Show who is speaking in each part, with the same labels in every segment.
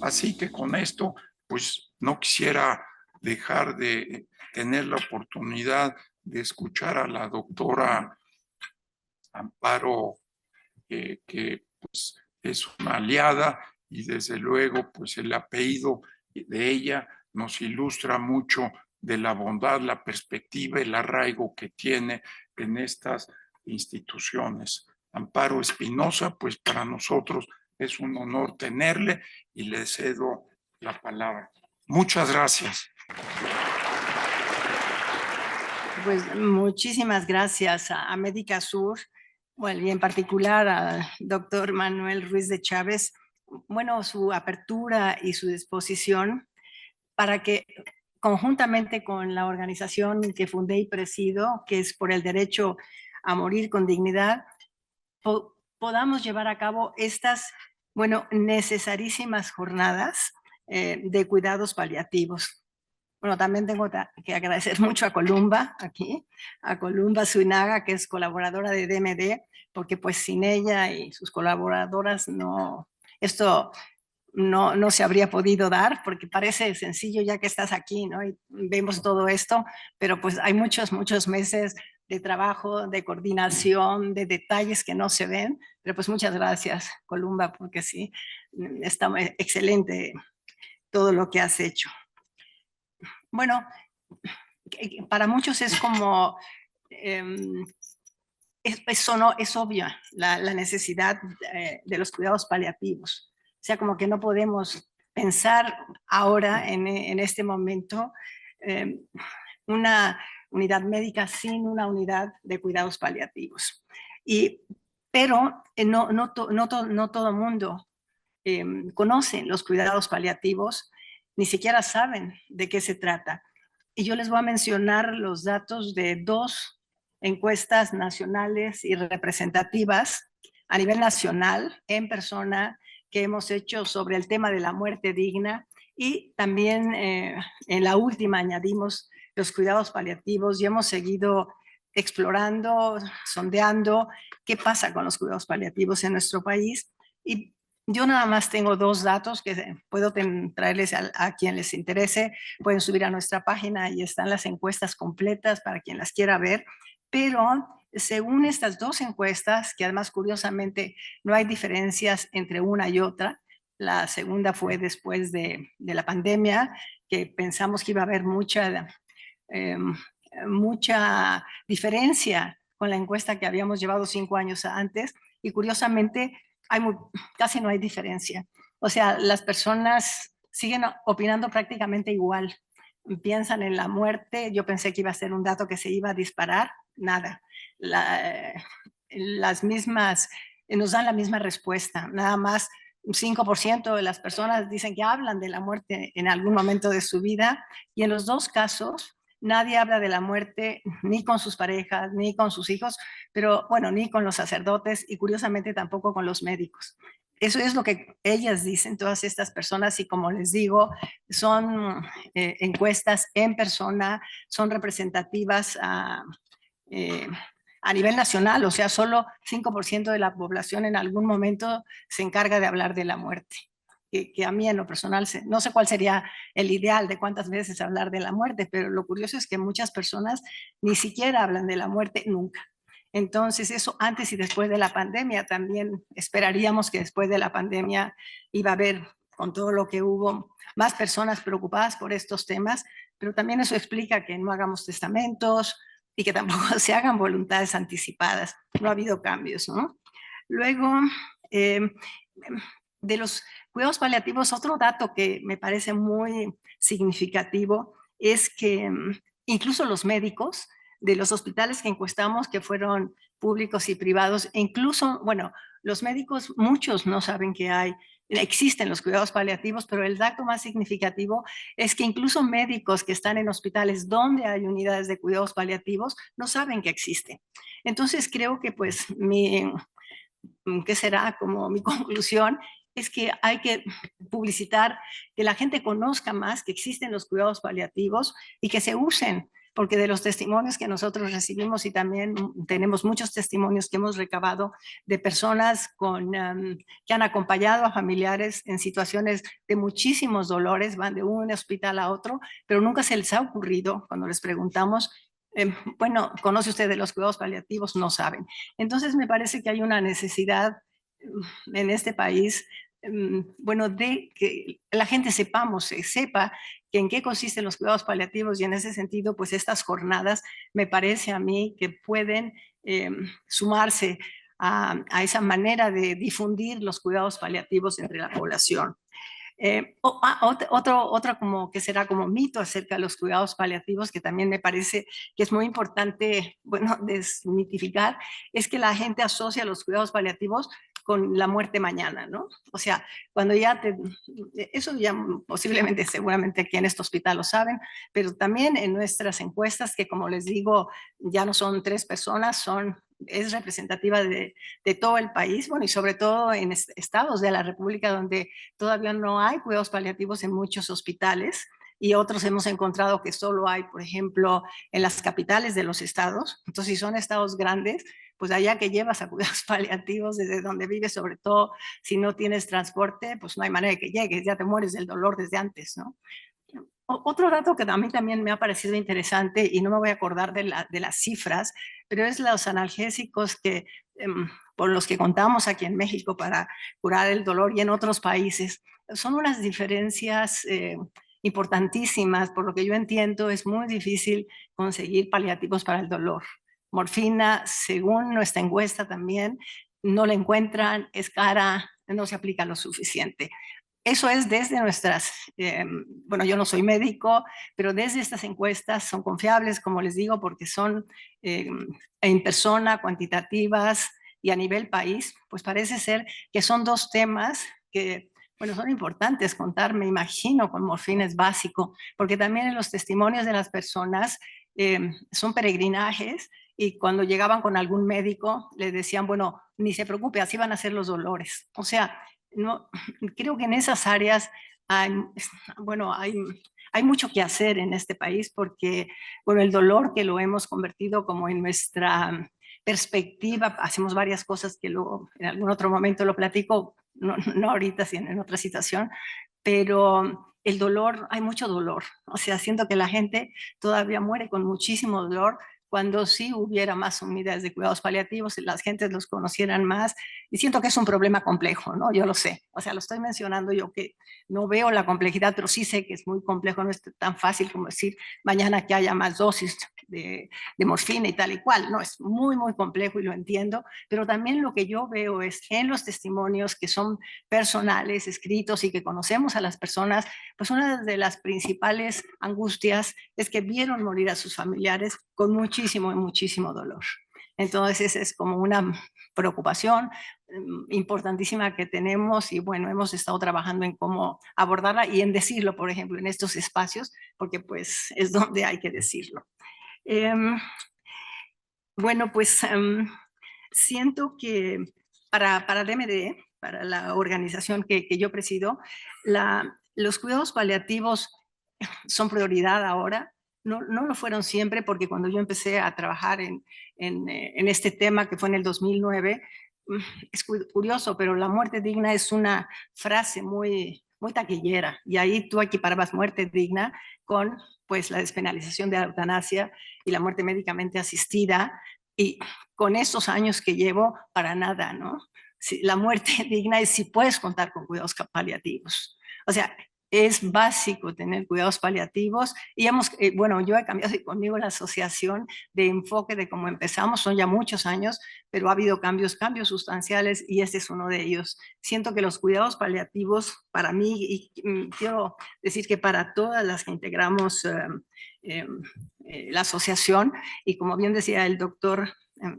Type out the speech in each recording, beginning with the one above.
Speaker 1: Así que con esto, pues no quisiera dejar de tener la oportunidad de escuchar a la doctora Amparo, que pues, es una aliada y desde luego pues el apellido de ella nos ilustra mucho de la bondad, la perspectiva, el arraigo que tiene en estas instituciones. Amparo Espinosa, pues para nosotros es un honor tenerle y le cedo la palabra. Muchas gracias.
Speaker 2: Pues muchísimas gracias a Médica Sur, bueno, y en particular al doctor Manuel Ruiz de Chávez, bueno, su apertura y su disposición para que conjuntamente con la organización que fundé y presido, que es por el derecho a morir con dignidad, podamos llevar a cabo estas, bueno, necesarísimas jornadas de cuidados paliativos. Bueno, también tengo que agradecer mucho a Columba aquí, a Columba Zuinaga, que es colaboradora de DMD, porque pues sin ella y sus colaboradoras esto no se habría podido dar, porque parece sencillo ya que estás aquí, ¿no? Y vemos todo esto, pero pues hay muchos meses de trabajo, de coordinación, de detalles que no se ven, pero pues muchas gracias, Columba, porque sí, está excelente todo lo que has hecho. Bueno, para muchos es como, es obvia la necesidad de los cuidados paliativos. O sea, como que no podemos pensar ahora, en este momento, una unidad médica sin una unidad de cuidados paliativos. Pero no todo el mundo conocen los cuidados paliativos, ni siquiera saben de qué se trata. Y yo les voy a mencionar los datos de 2 encuestas nacionales y representativas a nivel nacional en persona que hemos hecho sobre el tema de la muerte digna, y también en la última añadimos los cuidados paliativos y hemos seguido explorando, sondeando qué pasa con los cuidados paliativos en nuestro país. Y yo nada más tengo 2 datos que puedo traerles a quien les interese. Pueden subir a nuestra página y están las encuestas completas para quien las quiera ver. Pero según estas 2 encuestas, que además curiosamente no hay diferencias entre una y otra, la segunda fue después de la pandemia, que pensamos que iba a haber mucha diferencia con la encuesta que habíamos llevado 5 años antes, y curiosamente casi no hay diferencia. O sea, las personas siguen opinando prácticamente igual. Piensan en la muerte. Yo pensé que iba a ser un dato que se iba a disparar. Nada. Las mismas, nos dan la misma respuesta. Nada más un 5% de las personas dicen que hablan de la muerte en algún momento de su vida, y en los 2 casos nadie habla de la muerte ni con sus parejas, ni con sus hijos, pero bueno, ni con los sacerdotes, y curiosamente tampoco con los médicos. Eso es lo que ellas dicen, todas estas personas, y como les digo, son encuestas en persona, son representativas a nivel nacional. O sea, solo 5% de la población en algún momento se encarga de hablar de la muerte. Que a mí en lo personal, no sé cuál sería el ideal de cuántas veces hablar de la muerte, pero lo curioso es que muchas personas ni siquiera hablan de la muerte nunca. Entonces, eso antes y después de la pandemia, también esperaríamos que después de la pandemia iba a haber, con todo lo que hubo, más personas preocupadas por estos temas, pero también eso explica que no hagamos testamentos y que tampoco se hagan voluntades anticipadas. No ha habido cambios, ¿no? Luego, de los cuidados paliativos, otro dato que me parece muy significativo es que incluso los médicos de los hospitales que encuestamos, que fueron públicos y privados, e incluso, bueno, los médicos, muchos no saben que existen los cuidados paliativos, pero el dato más significativo es que incluso médicos que están en hospitales donde hay unidades de cuidados paliativos no saben que existen. Entonces creo que pues ¿qué será? Como mi conclusión es que hay que publicitar, que la gente conozca más que existen los cuidados paliativos y que se usen porque de los testimonios que nosotros recibimos y también tenemos muchos testimonios que hemos recabado de personas que han acompañado a familiares en situaciones de muchísimos dolores, van de un hospital a otro, pero nunca se les ha ocurrido, cuando les preguntamos, bueno, ¿conoce usted de los cuidados paliativos? No saben. Entonces me parece que hay una necesidad en este país, bueno, de que la gente sepa que en qué consisten los cuidados paliativos, y en ese sentido, pues estas jornadas me parece a mí que pueden sumarse a esa manera de difundir los cuidados paliativos entre la población. Otro como que será como mito acerca de los cuidados paliativos, que también me parece que es muy importante, bueno, desmitificar, es que la gente asocia los cuidados paliativos con la muerte mañana, ¿no? O sea, cuando eso ya posiblemente, seguramente aquí en este hospital lo saben, pero también en nuestras encuestas, que como les digo, ya no son 3 personas, es representativa de todo el país, bueno, y sobre todo en estados de la República donde todavía no hay cuidados paliativos en muchos hospitales, y otros hemos encontrado que solo hay, por ejemplo, en las capitales de los estados. Entonces, si son estados grandes, pues allá que llevas a cuidados paliativos desde donde vives, sobre todo si no tienes transporte, pues no hay manera de que llegues, ya te mueres del dolor desde antes, ¿no? Otro dato que a mí también me ha parecido interesante, y no me voy a acordar de las cifras, pero es los analgésicos por los que contamos aquí en México para curar el dolor y en otros países. Son unas diferencias importantísimas. Por lo que yo entiendo, es muy difícil conseguir paliativos para el dolor. Morfina, según nuestra encuesta también, no la encuentran, es cara, no se aplica lo suficiente. Eso es desde bueno, yo no soy médico, pero desde estas encuestas son confiables, como les digo, porque son en persona, cuantitativas y a nivel país, pues parece ser que son 2 temas que, bueno, son importantes contar, me imagino, con morfina es básico, porque también en los testimonios de las personas son peregrinajes, y cuando llegaban con algún médico le decían, bueno, ni se preocupe, así van a ser los dolores. O sea, no, creo que en esas áreas hay, bueno, hay mucho que hacer en este país, porque, bueno, el dolor, que lo hemos convertido como en nuestra perspectiva, hacemos varias cosas que luego en algún otro momento lo platico, no ahorita, sino en otra situación, pero el dolor, hay mucho dolor. O sea, siento que la gente todavía muere con muchísimo dolor, cuando sí hubiera más unidades de cuidados paliativos y las gentes los conocieran más. Y siento que es un problema complejo, ¿no? Yo lo sé. O sea, lo estoy mencionando yo, que no veo la complejidad, pero sí sé que es muy complejo. No es tan fácil como decir mañana que haya más dosis de morfina y tal y cual. No, es muy, muy complejo, y lo entiendo. Pero también lo que yo veo es en los testimonios que son personales, escritos, y que conocemos a las personas, pues una de las principales angustias es que vieron morir a sus familiares con muchísimo, muchísimo dolor. Entonces es como una preocupación importantísima que tenemos, y bueno, hemos estado trabajando en cómo abordarla y en decirlo, por ejemplo, en estos espacios, porque pues es donde hay que decirlo. Bueno, pues siento que para DMD, para la organización que yo presido, los cuidados paliativos son prioridad ahora. No lo fueron siempre, porque cuando yo empecé a trabajar en este tema, que fue en el 2009, es curioso, pero la muerte digna es una frase muy, muy taquillera, y ahí tú equiparabas muerte digna con, pues, la despenalización de la eutanasia y la muerte médicamente asistida, y con estos años que llevo, para nada, ¿no? Si, la muerte digna es si puedes contar con cuidados paliativos. O sea, es básico tener cuidados paliativos, y bueno, yo he cambiado conmigo la asociación de enfoque de cómo empezamos, son ya muchos años, pero ha habido cambios sustanciales, y este es uno de ellos. Siento que los cuidados paliativos, para mí, y quiero decir que para todas las que integramos la asociación, y como bien decía el doctor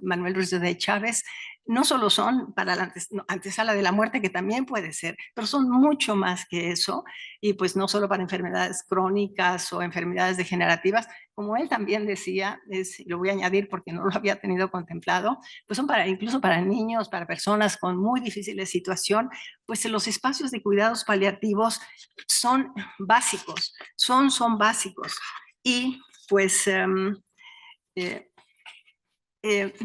Speaker 2: Manuel Ruiz de Chávez, no solo son para la antesala de la muerte, que también puede ser, pero son mucho más que eso, y pues no solo para enfermedades crónicas o enfermedades degenerativas, como él también decía, lo voy a añadir porque no lo había tenido contemplado, pues son incluso para niños, para personas con muy difíciles situación, pues los espacios de cuidados paliativos son básicos, son básicos. Y pues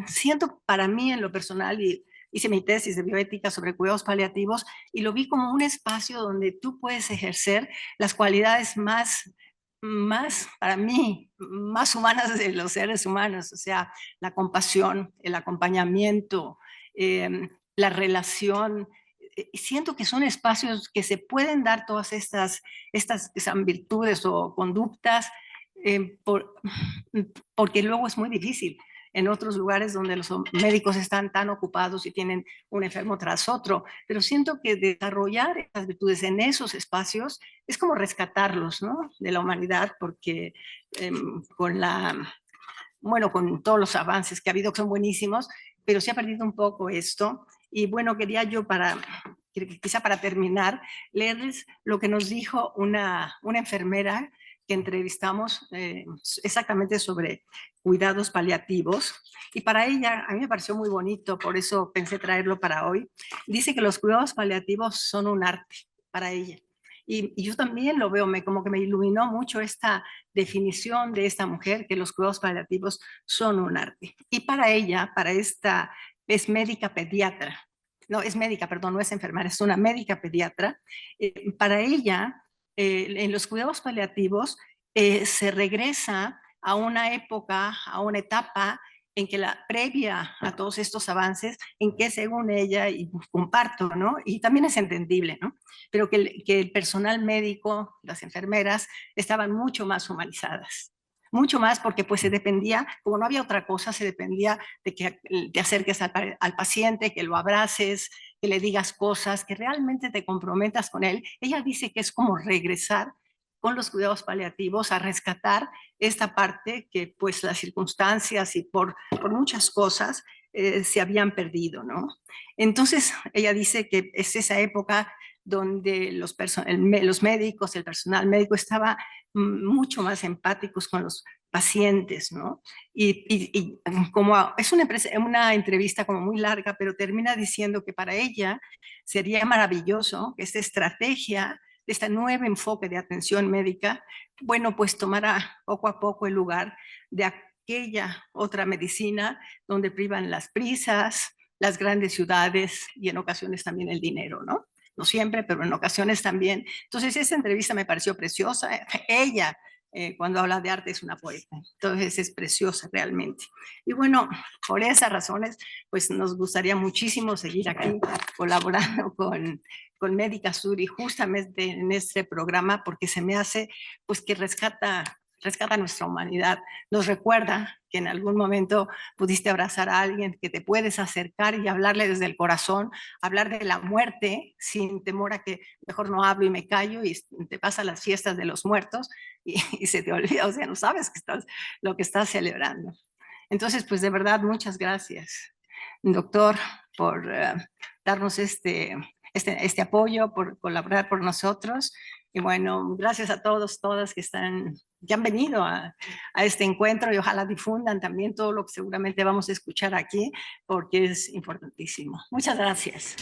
Speaker 2: siento para mí en lo personal, y hice mi tesis de bioética sobre cuidados paliativos y lo vi como un espacio donde tú puedes ejercer las cualidades más, para mí, más humanas de los seres humanos, o sea, la compasión, el acompañamiento, la relación. Siento que son espacios que se pueden dar todas estas virtudes o conductas, porque luego es muy difícil en otros lugares donde los médicos están tan ocupados y tienen un enfermo tras otro, pero siento que desarrollar estas virtudes en esos espacios es como rescatarlos, ¿no?, de la humanidad, porque con todos los avances que ha habido, que son buenísimos, pero se ha perdido un poco esto. Y bueno, quería yo quizá para terminar, leerles lo que nos dijo una enfermera que entrevistamos exactamente sobre cuidados paliativos. Y para ella, a mí me pareció muy bonito, por eso pensé traerlo para hoy. Dice que los cuidados paliativos son un arte para ella. Y yo también lo veo, como que me iluminó mucho esta definición de esta mujer, que los cuidados paliativos son un arte. Y para ella, es médica pediatra, no es médica, perdón, no es enfermera, es una médica pediatra. Para ella, en los cuidados paliativos se regresa a una época, a una etapa en que previa a todos estos avances, en que según ella, y comparto, ¿no?, y también es entendible, ¿no?, pero que el personal médico, las enfermeras, estaban mucho más humanizadas. Mucho más porque pues se dependía, como no había otra cosa, se dependía de que te acerques al paciente, que lo abraces, que le digas cosas, que realmente te comprometas con él. Ella dice que es como regresar con los cuidados paliativos a rescatar esta parte que pues las circunstancias y por muchas cosas se habían perdido, ¿no? Entonces ella dice que es esa época donde los médicos, el personal médico estaba mucho más empáticos con los pacientes, ¿no? Y como es una entrevista como muy larga, pero termina diciendo que para ella sería maravilloso que esta estrategia, este nuevo enfoque de atención médica, bueno, pues tomará poco a poco el lugar de aquella otra medicina donde privan las prisas, las grandes ciudades y en ocasiones también el dinero, ¿no? No siempre, pero en ocasiones también. Entonces, esa entrevista me pareció preciosa. Ella, cuando habla de arte, es una poeta. Entonces, es preciosa realmente. Y bueno, por esas razones, pues nos gustaría muchísimo seguir aquí colaborando con Médica Sur y justamente en este programa, porque se me hace pues que rescata nuestra humanidad, nos recuerda que en algún momento pudiste abrazar a alguien, que te puedes acercar y hablarle desde el corazón, hablar de la muerte sin temor a que mejor no hablo y me callo y te pasan las fiestas de los muertos y se te olvida, o sea, no sabes lo que estás celebrando. Entonces, pues de verdad, muchas gracias, doctor, por darnos este apoyo, por colaborar por nosotros. Y bueno, gracias a todos, todas que han venido a este encuentro y ojalá difundan también todo lo que seguramente vamos a escuchar aquí porque es importantísimo. Muchas gracias.